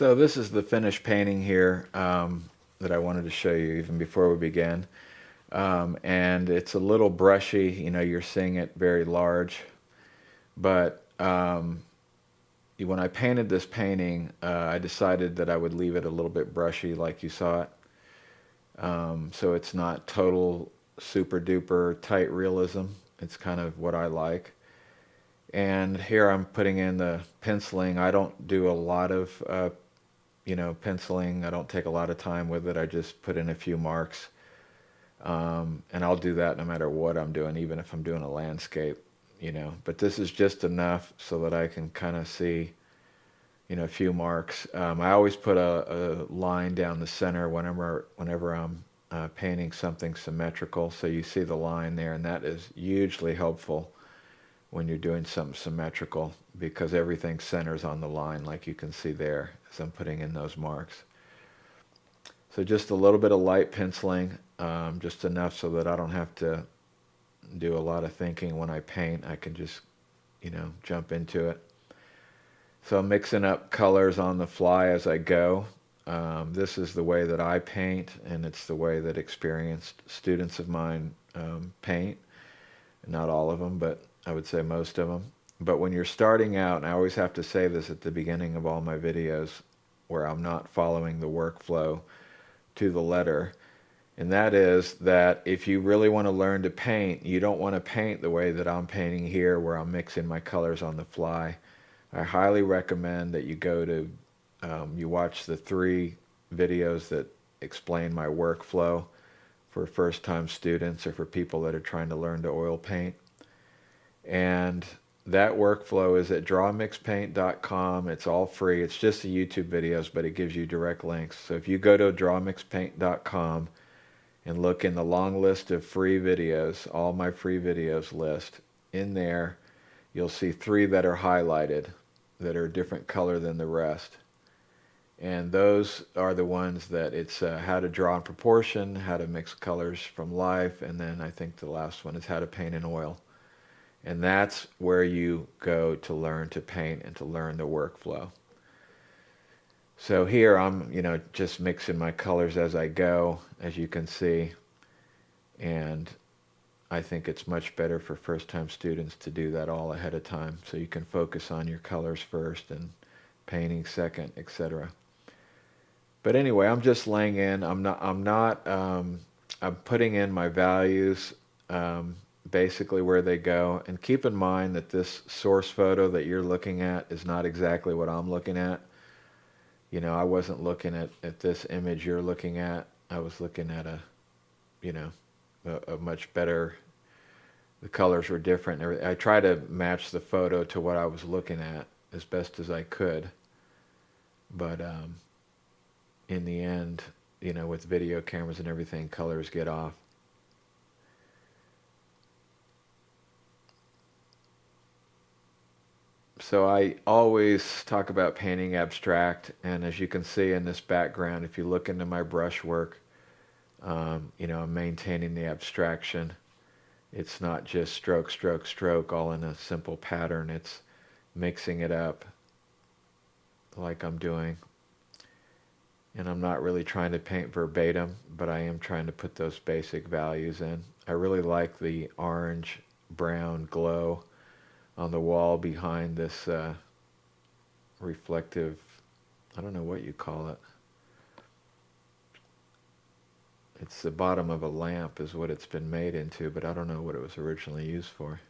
So this is the finished painting here that I wanted to show you even before we began. And it's a little brushy, you're seeing it very large. But when I painted this painting, I decided that I would leave it a little bit brushy like you saw it. So it's not total super duper tight realism. It's kind of what I like. And here I'm putting in the penciling. I don't do a lot of penciling. I don't take a lot of time with it. I just put in a few marks. And I'll do that no matter what I'm doing, even if I'm doing a landscape. But this is just enough so that I can kind of see, a few marks. I always put a line down the center whenever I'm painting something symmetrical. So you see the line there, and that is hugely helpful when you're doing something symmetrical because everything centers on the line like you can see there as I'm putting in those marks. So just a little bit of light penciling, just enough so that I don't have to do a lot of thinking when I paint. I can just, jump into it. So I'm mixing up colors on the fly as I go. This is the way that I paint, and it's the way that experienced students of mine paint. Not all of them, but I would say most of them. But when you're starting out, and I always have to say this at the beginning of all my videos, where I'm not following the workflow to the letter, and that is that if you really want to learn to paint, you don't want to paint the way that I'm painting here, where I'm mixing my colors on the fly. I highly recommend that you watch the 3 videos that explain my workflow for first-time students or for people that are trying to learn to oil paint. And that workflow is at drawmixpaint.com. It's all free. It's just the YouTube videos, but it gives you direct links. So if you go to drawmixpaint.com and look in the long list of free videos, all my free videos list, in there you'll see 3 that are highlighted that are a different color than the rest. And those are the ones that it's how to draw in proportion, how to mix colors from life, and then I think the last one is how to paint in oil. And that's where you go to learn to paint and to learn the workflow. So here I'm, just mixing my colors as I go, as you can see. And I think it's much better for first-time students to do that all ahead of time, so you can focus on your colors first and painting second, etc. But anyway, I'm just laying in. I'm putting in my values, basically where they go. And keep in mind that this source photo that you're looking at is not exactly what I'm looking at. I wasn't looking at this image you're looking at. I was looking at a much better, the colors were different. I tried to match the photo to what I was looking at as best as I could. But in the end, with video cameras and everything, colors get off. So I always talk about painting abstract, and as you can see in this background, if you look into my brushwork, I'm maintaining the abstraction. It's not just stroke, stroke, stroke, all in a simple pattern. It's mixing it up like I'm doing. And I'm not really trying to paint verbatim, but I am trying to put those basic values in. I really like the orange, brown glow on the wall behind this reflective, I don't know what you call it. It's the bottom of a lamp is what it's been made into, but I don't know what it was originally used for.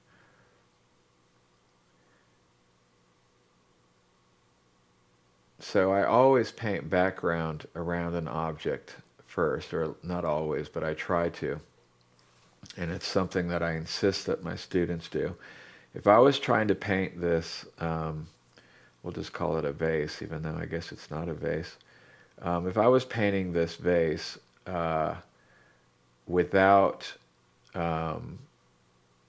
So I always paint background around an object first, or not always, but I try to. And it's something that I insist that my students do. If I was trying to paint this, we'll just call it a vase, even though I guess it's not a vase. If I was painting this vase without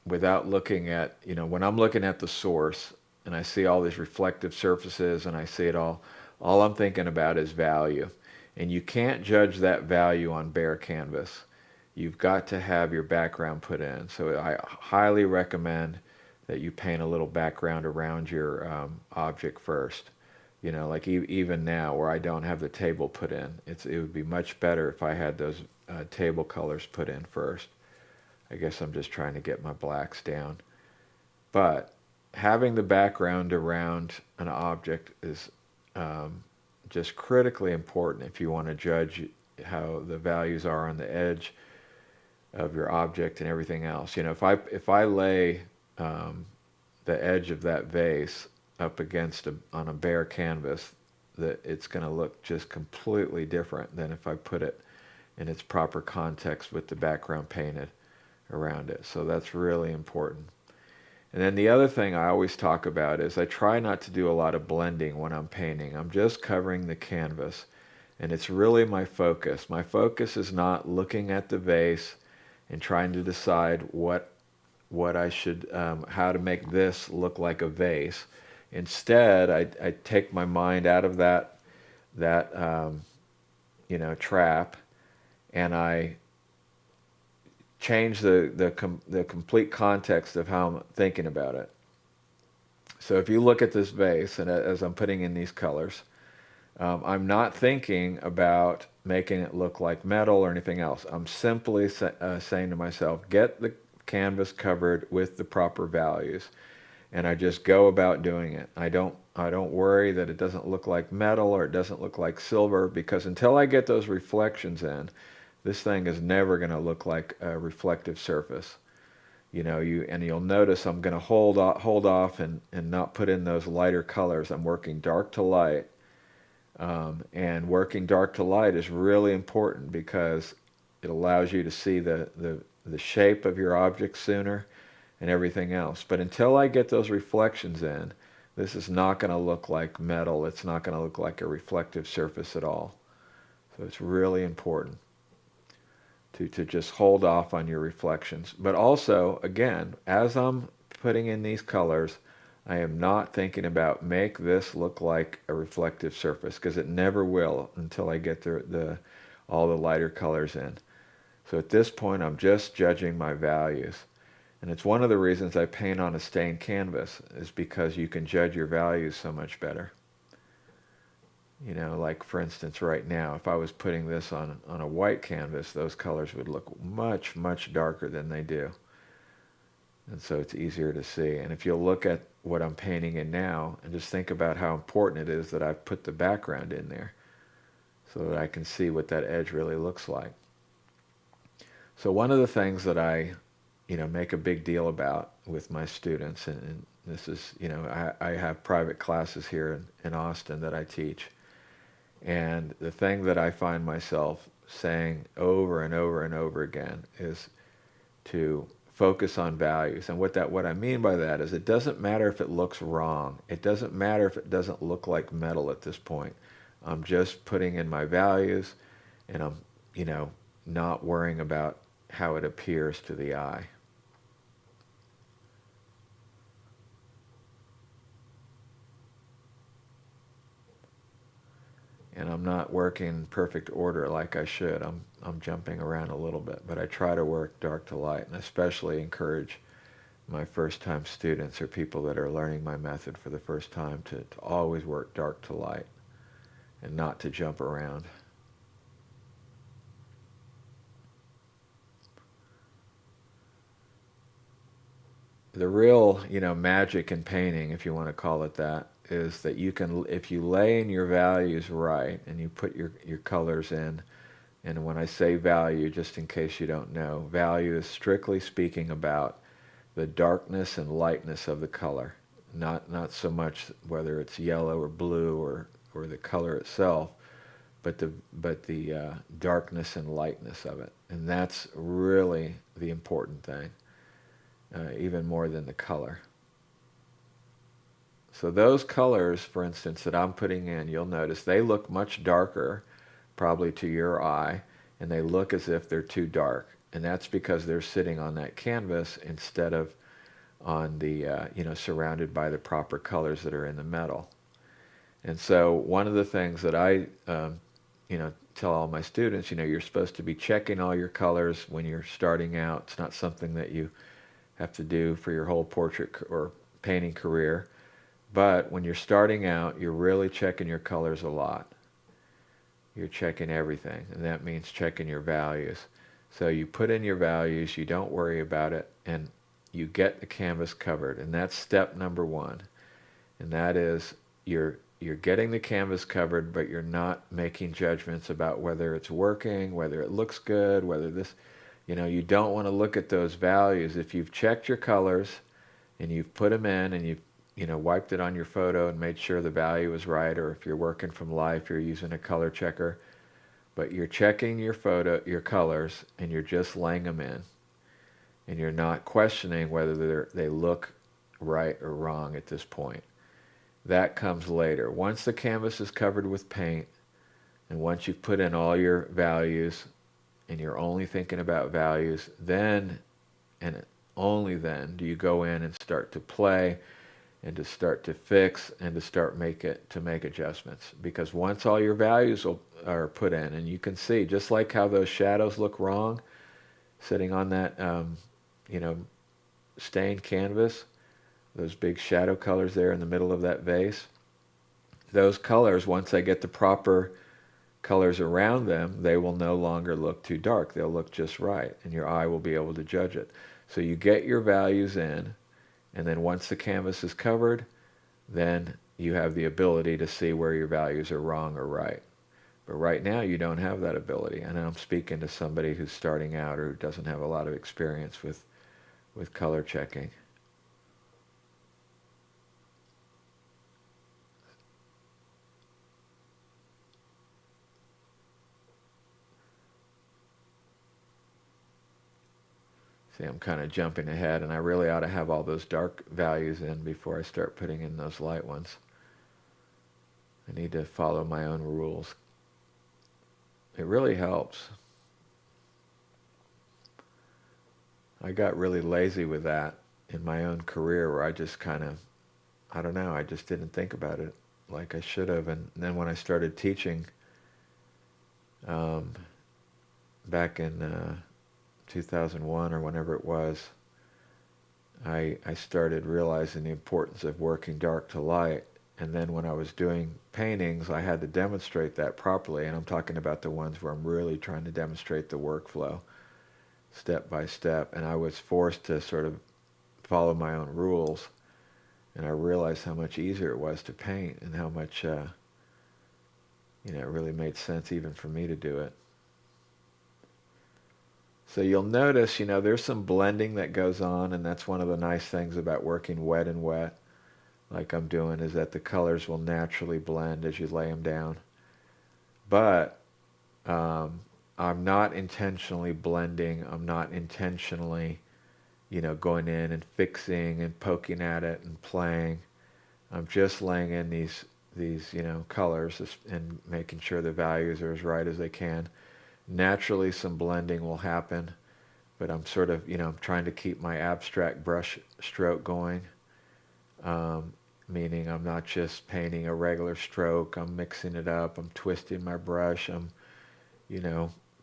without looking at, when I'm looking at the source and I see all these reflective surfaces and I see it all I'm thinking about is value. And you can't judge that value on bare canvas. You've got to have your background put in. So I highly recommend that you paint a little background around your object first You know, like even now where I don't have the table put in, it would be much better if I had those table colors put in first. I guess I'm just trying to get my blacks down. But having the background around an object is just critically important if you want to judge how the values are on the edge of your object and everything else. You know, if I lay the edge of that vase up against on a bare canvas, that it's going to look just completely different than if I put it in its proper context with the background painted around it. So that's really important. And then the other thing I always talk about is I try not to do a lot of blending when I'm painting. I'm just covering the canvas, and it's really my focus. My focus is not looking at the vase and trying to decide what I should, how to make this look like a vase. Instead, I take my mind out of that trap, and I change the complete context of how I'm thinking about it. So if you look at this vase, and as I'm putting in these colors, I'm not thinking about making it look like metal or anything else. I'm simply saying to myself, get the canvas covered with the proper values, and I just go about doing it. I don't worry that it doesn't look like metal or it doesn't look like silver, because until I get those reflections in, this thing is never going to look like a reflective surface. You know, you'll notice I'm going to hold off and not put in those lighter colors. I'm working dark to light, and working dark to light is really important because it allows you to see the shape of your object sooner and everything else. But until I get those reflections in, this is not going to look like metal. It's not going to look like a reflective surface at all. So it's really important to just hold off on your reflections. But also, again, as I'm putting in these colors, I am not thinking about make this look like a reflective surface, because it never will until I get all the lighter colors in. So at this point, I'm just judging my values. And it's one of the reasons I paint on a stained canvas, is because you can judge your values so much better. You know, like for instance, right now, if I was putting this on a white canvas, those colors would look much, much darker than they do. And so it's easier to see. And if you'll look at what I'm painting in now, and just think about how important it is that I've put the background in there, so that I can see what that edge really looks like. So one of the things that I, make a big deal about with my students, and this is, I have private classes here in Austin that I teach. And the thing that I find myself saying over and over and over again is to focus on values. And what I mean by that is, it doesn't matter if it looks wrong. It doesn't matter if it doesn't look like metal at this point. I'm just putting in my values, and I'm, not worrying about how it appears to the eye. And I'm not working in perfect order like I should. I'm jumping around a little bit, but I try to work dark to light, and especially encourage my first-time students or people that are learning my method for the first time to always work dark to light and not to jump around. The real, magic in painting, if you want to call it that, is that you can, if you lay in your values right and you put your colors in, and when I say value, just in case you don't know, value is strictly speaking about the darkness and lightness of the color, not so much whether it's yellow or blue or the color itself, but the darkness and lightness of it, and that's really the important thing, even more than the color. So those colors, for instance, that I'm putting in, you'll notice they look much darker, probably to your eye, and they look as if they're too dark. And that's because they're sitting on that canvas instead of on the, surrounded by the proper colors that are in the metal. And so one of the things that I, tell all my students, you're supposed to be checking all your colors when you're starting out. It's not something that you have to do for your whole portrait or painting career. But when you're starting out, you're really checking your colors a lot. You're checking everything, and that means checking your values. So you put in your values, you don't worry about it, and you get the canvas covered. And that's step number one. And that is you're getting the canvas covered, but you're not making judgments about whether it's working, whether it looks good, whether this, you don't want to look at those values. If you've checked your colors and you've put them in and you've wiped it on your photo and made sure the value is right, or if you're working from life, you're using a color checker, but you're checking your your colors, and you're just laying them in, and you're not questioning whether they look right or wrong at this point. That comes later. Once the canvas is covered with paint, and once you've put in all your values, and you're only thinking about values, then, and only then, do you go in and start to play, and to start to fix, and to make adjustments. Because once all your values are put in, and you can see, just like how those shadows look wrong, sitting on that, you know, stained canvas, those big shadow colors there in the middle of that vase, those colors, once they get the proper colors around them, they will no longer look too dark. They'll look just right, and your eye will be able to judge it. So you get your values in, and then once the canvas is covered, then you have the ability to see where your values are wrong or right. But right now you don't have that ability. And I'm speaking to somebody who's starting out or who doesn't have a lot of experience with color checking. See, I'm kind of jumping ahead, and I really ought to have all those dark values in before I start putting in those light ones. I need to follow my own rules. It really helps. I got really lazy with that in my own career, where I just kind of, I don't know, I just didn't think about it like I should have. And then when I started teaching um, back in 2001 or whenever it was, I started realizing the importance of working dark to light. And then when I was doing paintings, I had to demonstrate that properly. And I'm talking about the ones where I'm really trying to demonstrate the workflow step by step. And I was forced to sort of follow my own rules. And I realized how much easier it was to paint, and how much, it really made sense even for me to do it. So you'll notice, there's some blending that goes on, and that's one of the nice things about working wet and wet, like I'm doing, is that the colors will naturally blend as you lay them down. But I'm not intentionally blending. I'm not intentionally, going in and fixing and poking at it and playing. I'm just laying in these colors and making sure the values are as right as they can. Naturally, some blending will happen, but I'm sort of, I'm trying to keep my abstract brush stroke going, meaning I'm not just painting a regular stroke. I'm mixing it up. I'm twisting my brush. I'm,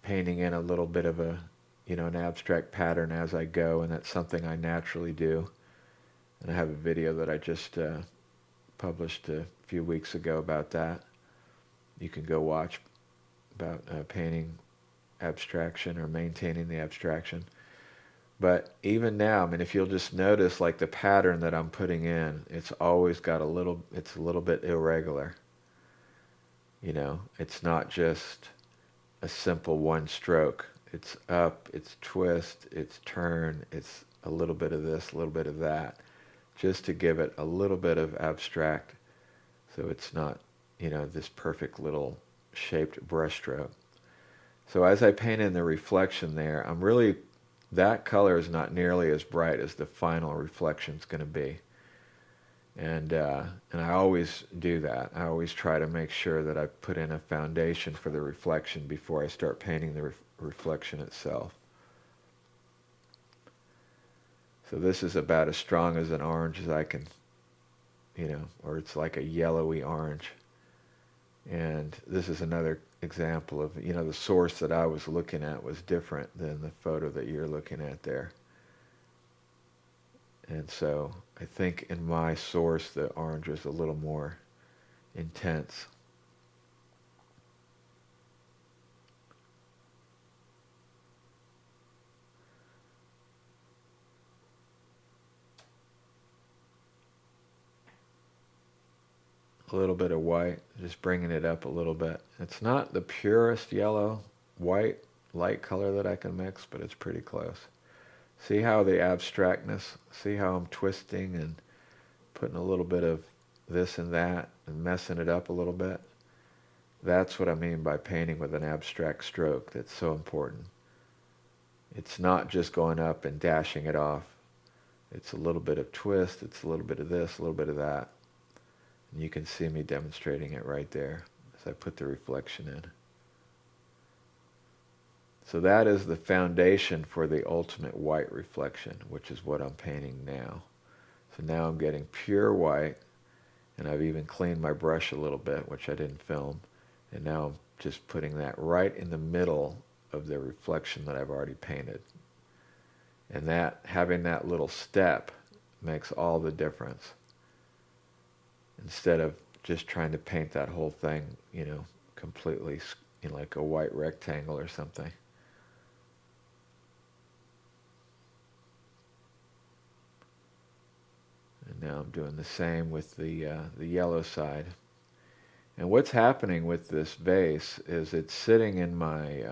painting in a little bit of an abstract pattern as I go, and that's something I naturally do. And I have a video that I just published a few weeks ago about that. You can go watch, about painting abstraction or maintaining the abstraction. But even now, I mean, if you'll just notice, like the pattern that I'm putting in, it's always got it's a little bit irregular. It's not just a simple one stroke. It's up, it's twist, it's turn, it's a little bit of this, a little bit of that, just to give it a little bit of abstract, so it's not, this perfect little shaped brush stroke. So as I paint in the reflection there, that color is not nearly as bright as the final reflection is going to be. And I always do that. I always try to make sure that I put in a foundation for the reflection before I start painting the reflection itself. So this is about as strong as an orange as I can, or it's like a yellowy orange. And this is another example of, the source that I was looking at was different than the photo that you're looking at there. And so I think in my source the orange is a little more intense. A little bit of white, just bringing it up a little bit. It's not the purest yellow, white, light color that I can mix, but it's pretty close. See how the abstractness, see how I'm twisting and putting a little bit of this and that and messing it up a little bit? That's what I mean by painting with an abstract stroke. That's so important. It's not just going up and dashing it off. It's a little bit of twist, it's a little bit of this, a little bit of that. And you can see me demonstrating it right there as I put the reflection in. So that is the foundation for the ultimate white reflection, which is what I'm painting now. So now I'm getting pure white, and I've even cleaned my brush a little bit, which I didn't film. And now I'm just putting that right in the middle of the reflection that I've already painted. And that, having that little step makes all the difference. Instead of just trying to paint that whole thing, completely, like a white rectangle or something. And now I'm doing the same with the yellow side. And what's happening with this vase is it's sitting in my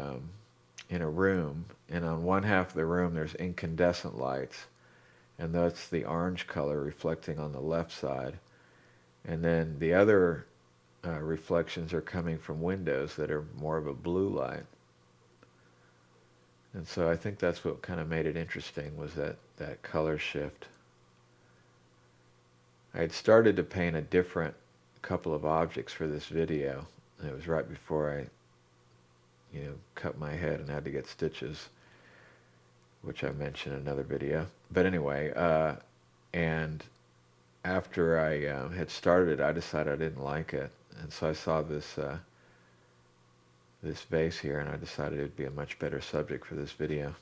in a room, and on one half of the room there's incandescent lights, and that's the orange color reflecting on the left side. And then the other reflections are coming from windows that are more of a blue light. And so I think that's what kind of made it interesting, was that color shift. I had started to paint a different couple of objects for this video, and it was right before I cut my head and had to get stitches, which I mentioned in another video. But anyway, and after I had started, I decided I didn't like it, and so I saw this this vase here, and I decided it would be a much better subject for this video.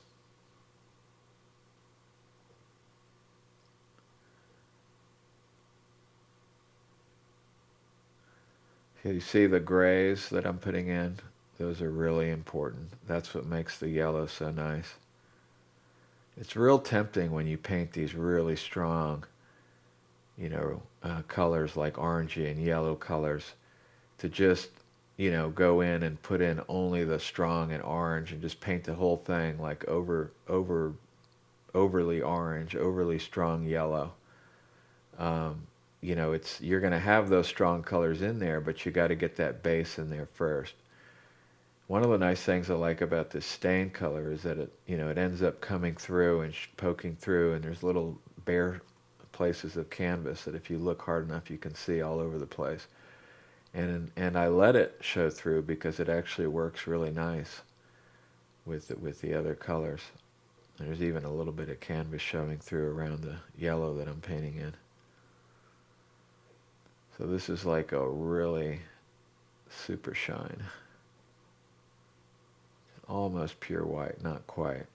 You see the grays that I'm putting in? Those are really important. That's what makes the yellow so nice. It's real tempting when you paint these really strong, colors like orangey and yellow colors, to just, go in and put in only the strong and orange and just paint the whole thing like overly orange, overly strong yellow. You're going to have those strong colors in there, but you got to get that base in there first. One of the nice things I like about this stain color is that it ends up coming through and poking through, and there's little bare places of canvas that if you look hard enough you can see all over the place. And I let it show through because it actually works really nice with the other colors. There's even a little bit of canvas showing through around the yellow that I'm painting in. So this is like a really super shine. Almost pure white, not quite.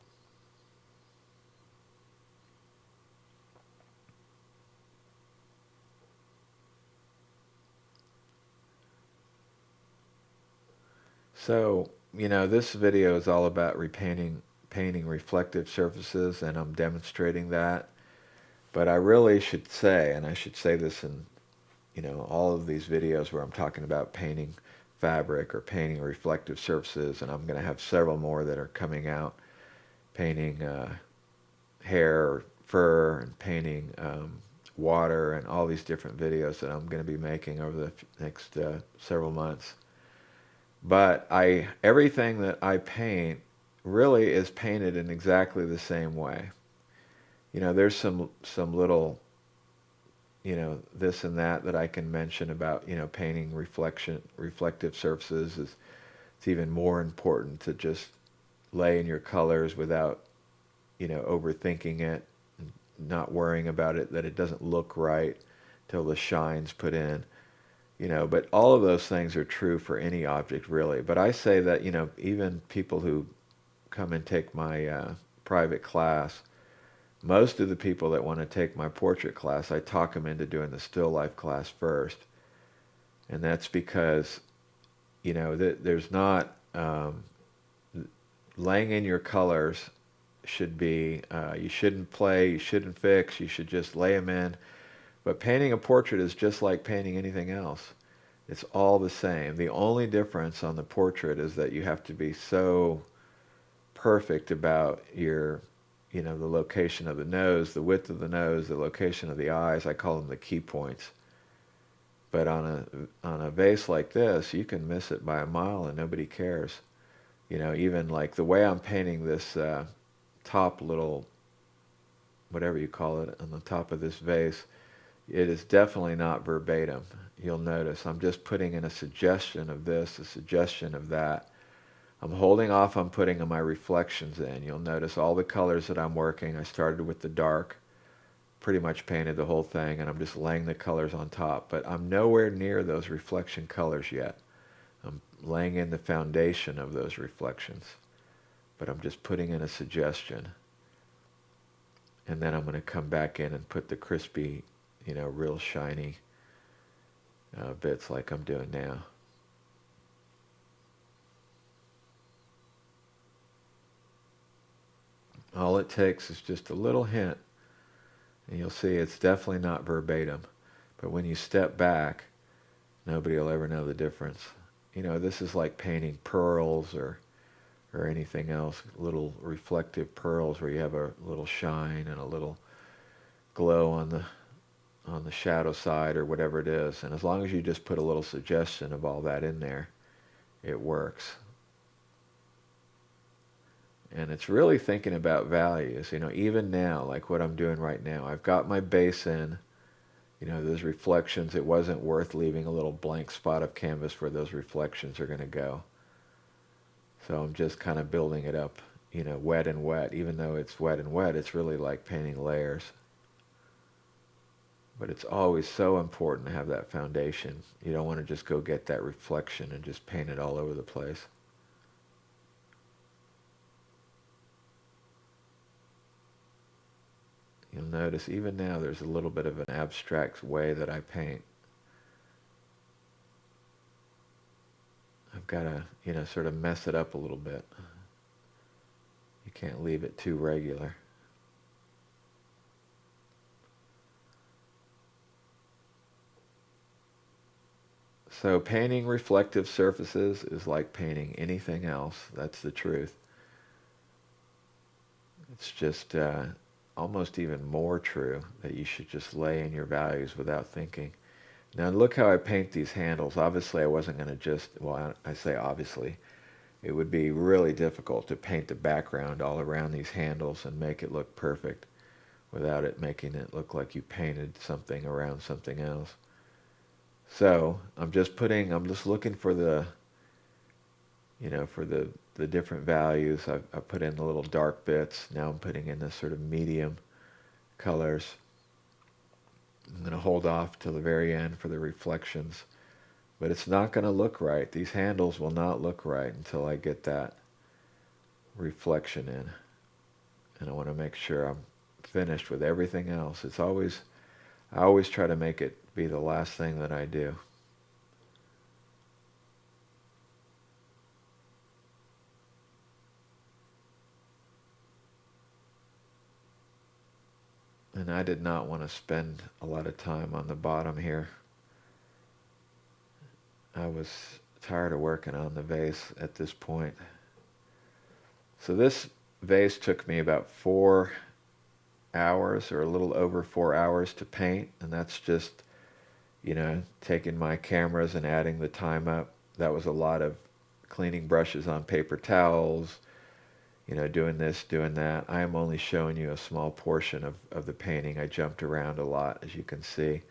So, this video is all about painting reflective surfaces, and I'm demonstrating that. But I really should say, and I should say this in all of these videos where I'm talking about painting fabric or painting reflective surfaces, and I'm going to have several more that are coming out, painting hair or fur, and painting water, and all these different videos that I'm going to be making over the next several months. But everything that I paint really is painted in exactly the same way. There's some little this and that I can mention about, painting reflective surfaces. It's even more important to just lay in your colors without, overthinking it, and not worrying about it, that it doesn't look right till the shine's put in. But all of those things are true for any object, really. But I say that, even people who come and take my private class, Most of the people that want to take my portrait class, I talk them into doing the still life class first. And that's because, there's not, laying in your colors should be, you shouldn't play, you shouldn't fix, you should just lay them in. But painting a portrait is just like painting anything else. It's all the same. The only difference on the portrait is that you have to be so perfect about the location of the nose, the width of the nose, the location of the eyes. I call them the key points. But on a vase like this, you can miss it by a mile and nobody cares. Even like the way I'm painting this top little, whatever you call it, on the top of this vase, it is definitely not verbatim. You'll notice I'm just putting in a suggestion of this, a suggestion of that. I'm holding off on putting my reflections in. You'll notice all the colors that I'm working. I started with the dark, pretty much painted the whole thing, and I'm just laying the colors on top. But I'm nowhere near those reflection colors yet. I'm laying in the foundation of those reflections. But I'm just putting in a suggestion. And then I'm going to come back in and put the crispy, real shiny bits like I'm doing now. All it takes is just a little hint, and you'll see it's definitely not verbatim. But when you step back, nobody will ever know the difference. This is like painting pearls or anything else, little reflective pearls where you have a little shine and a little glow on the shadow side or whatever it is. And as long as you just put a little suggestion of all that in there, it works. And it's really thinking about values. Even now, like what I'm doing right now, I've got my base in, those reflections. It wasn't worth leaving a little blank spot of canvas where those reflections are going to go. So I'm just kind of building it up, wet and wet. Even though it's wet and wet, it's really like painting layers. But it's always so important to have that foundation. You don't want to just go get that reflection and just paint it all over the place. You'll notice even now there's a little bit of an abstract way that I paint. I've got to, sort of mess it up a little bit. You can't leave it too regular. So painting reflective surfaces is like painting anything else. That's the truth. It's just almost even more true that you should just lay in your values without thinking. Now look how I paint these handles. Obviously I wasn't going to just, well, I say obviously, it would be really difficult to paint the background all around these handles and make it look perfect without it making it look like you painted something around something else. So I'm just looking for the, for the different values. I put in the little dark bits. Now I'm putting in the sort of medium colors. I'm going to hold off till the very end for the reflections. But it's not going to look right. These handles will not look right until I get that reflection in. And I want to make sure I'm finished with everything else. I always try to make it be the last thing that I do. And I did not want to spend a lot of time on the bottom here. I was tired of working on the vase at this point. So this vase took me about 4 hours or a little over 4 hours to paint, and that's just, taking my cameras and adding the time up. That was a lot of cleaning brushes on paper towels, doing this, doing that. I am only showing you a small portion of the painting. I jumped around a lot, as you can see,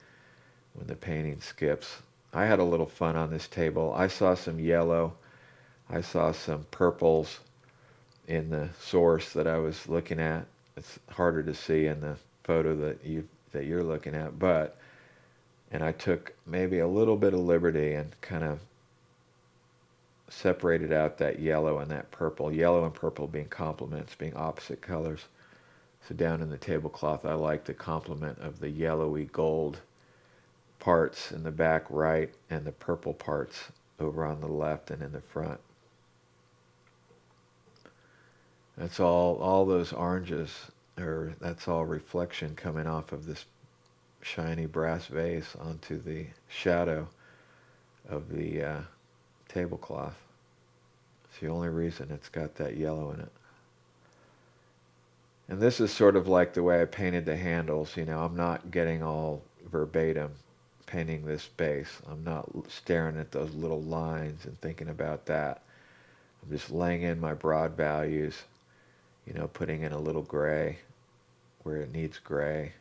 when the painting skips. I had a little fun on this table. I saw some yellow. I saw some purples in the source that I was looking at. It's harder to see in the photo that you're looking at, and I took maybe a little bit of liberty and kind of separated out that yellow and that purple. Yellow and purple being complements, being opposite colors. So down in the tablecloth, I like the complement of the yellowy gold parts in the back right and the purple parts over on the left and in the front. That's all those oranges, or that's all reflection coming off of this shiny brass vase onto the shadow of the tablecloth. It's the only reason it's got that yellow in it. And this is sort of like the way I painted the handles. You know, I'm not getting all verbatim painting this base. I'm not staring at those little lines and thinking about that. I'm just laying in my broad values, you know, putting in a little gray where it needs gray.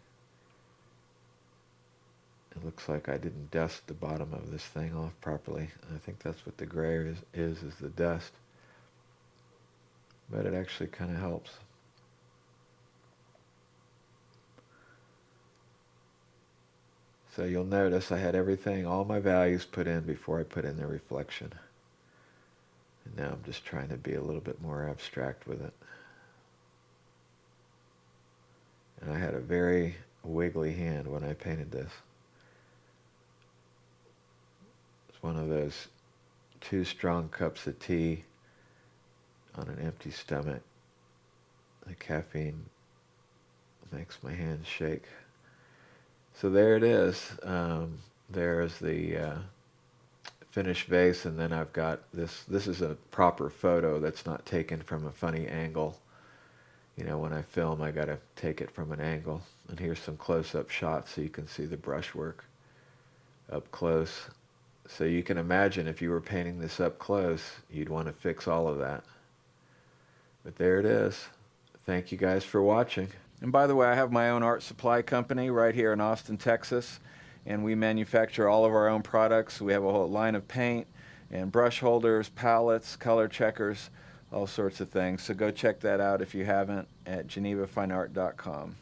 It looks like I didn't dust the bottom of this thing off properly. I think that's what the gray is the dust. But it actually kind of helps. So you'll notice I had everything, all my values put in before I put in the reflection. And now I'm just trying to be a little bit more abstract with it. And I had a very wiggly hand when I painted this. It's one of those 2 strong cups of tea on an empty stomach. The caffeine makes my hands shake. So there it is. There's the finished vase, and then I've got this. This is a proper photo that's not taken from a funny angle. You know, when I film, I got to take it from an angle. And here's some close-up shots so you can see the brushwork up close. So you can imagine if you were painting this up close, you'd want to fix all of that. But there it is. Thank you guys for watching. And by the way, I have my own art supply company right here in Austin, Texas, and we manufacture all of our own products. We have a whole line of paint and brush holders, palettes, color checkers, all sorts of things. So go check that out if you haven't at genevafineart.com.